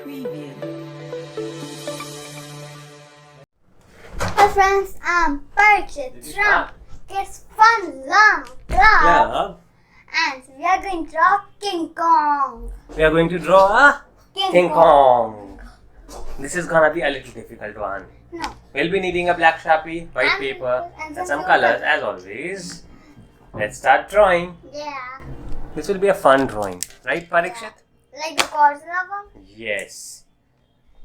Preview. Hi friends, I'm Parikshit from Kids Fun Long Club. Yeah. And we are going to draw King Kong. We are going to draw a King Kong. This is gonna be a little difficult one. No. We'll be needing a black Sharpie, white And- paper, and and some some colors colors. as always. Let's start drawing. Yeah. This will be a fun drawing, right, Parikshit? Like the Godzilla one? Yes.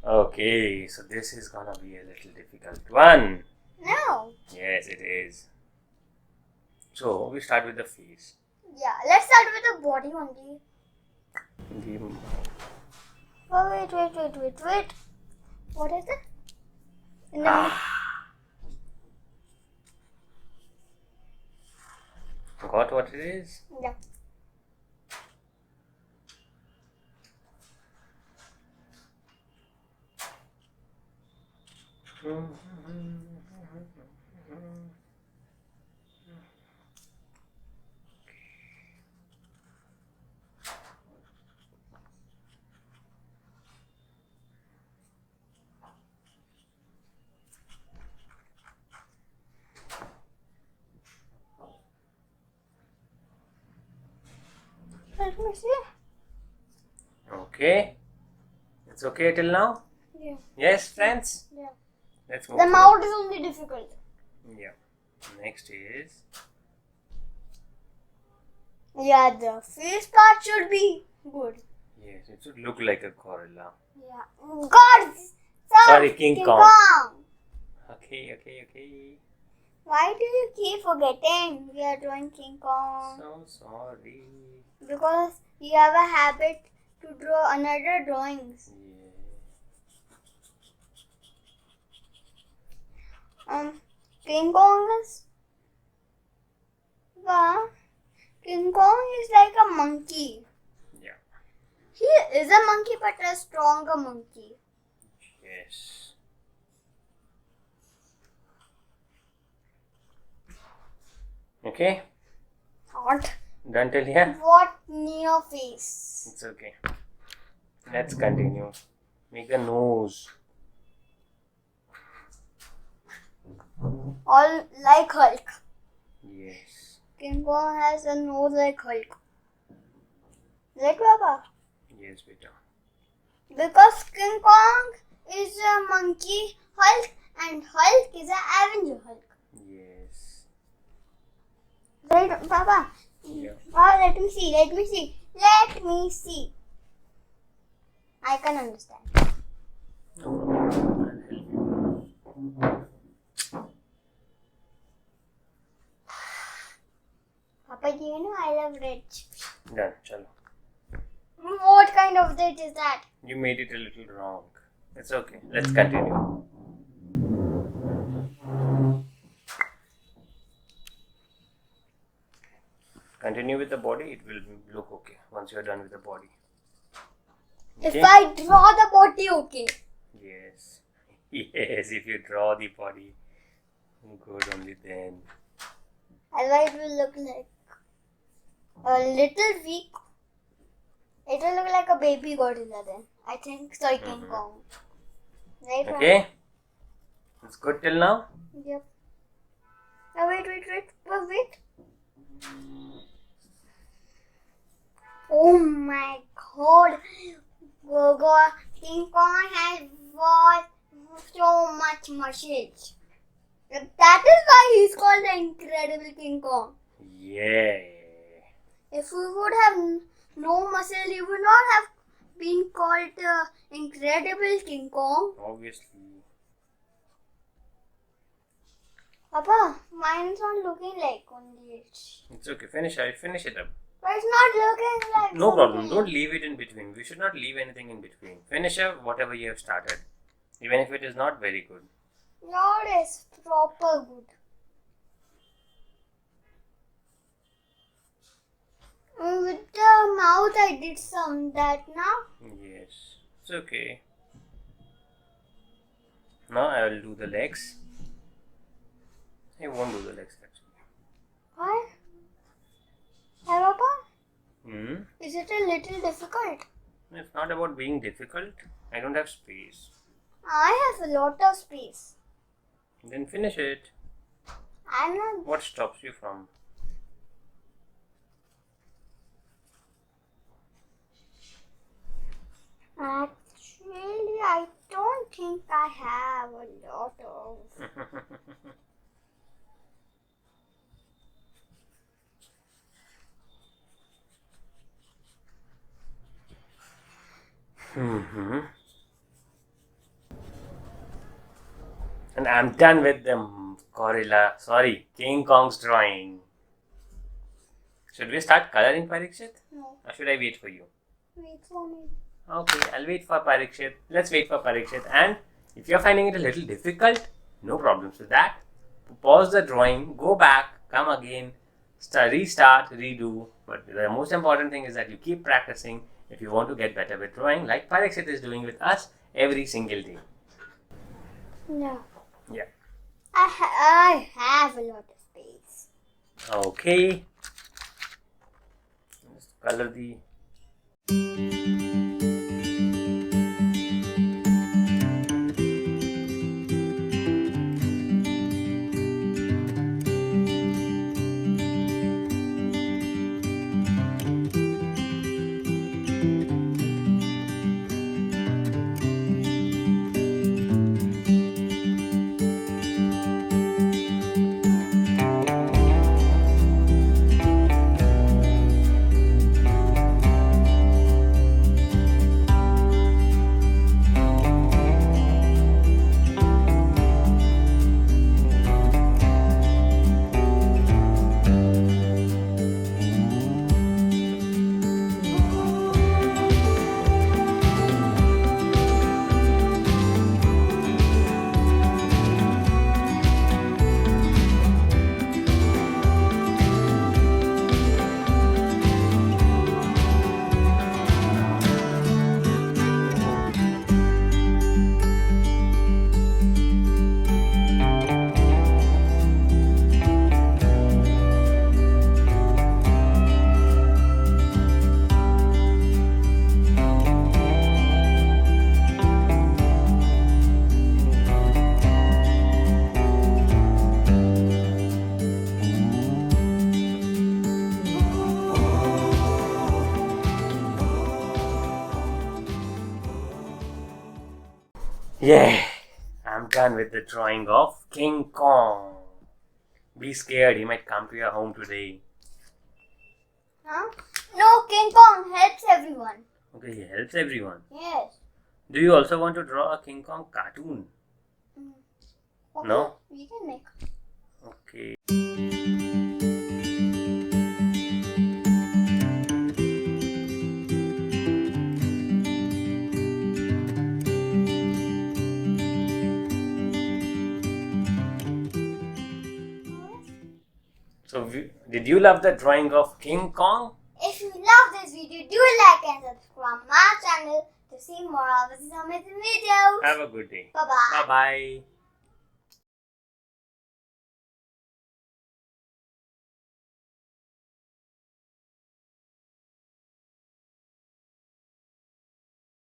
Okay, so this is gonna be a little difficult one. No. Yes, it is. So we start with the face. Yeah, let's start with the body only. The- Oh, wait. What is it? In the Got what it is? Yeah. Let me see. Okay. It's okay till now? Yeah. Yes, friends? Yeah. Let's move The to mouth is only difficult. Yeah. Next is Yeah, the face part should be good. yes, it should look like a gorilla. Yeah. God! Sorry, King Kong. Okay. Why do you keep forgetting we are drawing King Kong? So sorry. Because you have a habit to draw another drawings. Yeah. King Kong is... Well, King Kong is like a monkey. Yeah. He is a monkey but a stronger monkey. Yes. Okay. What? Done till here? What near face? It's okay. Let's continue. Make a nose. All like Hulk. Yes. King Kong has a nose like Hulk. Right, Papa? Yes, beta. Because King Kong is a monkey Hulk and Hulk is an Avenger Hulk. Yes. Right, Papa? Yeah. Oh, let me see. I can understand. No problem. I'll help you. Papa, do you know I love red? Done. Chalo. What kind of red is that? You made it a little wrong. It's okay. Let's continue. Continue with the body. It will look okay once you're done with the body. If I draw the body, okay. Yes. Yes, if you draw the body, good only then. Otherwise, it will look like a little weak. It will look like a baby gorilla then. I think so. King Kong. Right? Papa? Okay? It's good till now? Yep. Oh, wait. Oh my god. King Kong has so much muscles. That is why he's called the Incredible King Kong. Yeah. If we would have no muscle, he would not have been called the Incredible King Kong. Obviously. Papa, mine's not looking like only it. It's okay. Finish it up. But it's not looking like No problem. something. Don't leave it in between. We should not leave anything in between. Finish up whatever you have started. Even if it is not very good. Not as proper good. With the mouth, I did some that now. Yes. It's okay. Now I will do the legs. I won't do the legs actually. Why? Hey, Papa, Hmm? is it a little difficult? It's not about being difficult. I don't have space. I have a lot of space. Then finish it. I'm not. What stops you from? Actually, I don't think I have a lot of. Mm-hmm. And I'm done with the King Kong's drawing. Should we start coloring, Parikshit? No, Or should I wait for you? wait for me. Okay, I'll wait for Parikshit. Let's wait for Parikshit. And if you're finding it a little difficult, no problems with that. Pause the drawing, go back, come again, restart, redo. But the most important thing is that you keep practicing if you want to get better with drawing, like Parikshit is doing with us every single day. No. Yeah. I have a lot of space. Okay. Let's color the. Yeah, I'm done with the drawing of King Kong. Be scared, he might come to your home today. Huh? No, King Kong helps everyone. Okay, he helps everyone. Yes. Do you also want to draw a King Kong cartoon? Okay, No? we can make. Okay. So, did you love the drawing of King Kong? If you love this video, do like and subscribe my channel to see more of these amazing videos. Have a good day. Bye bye. Bye bye.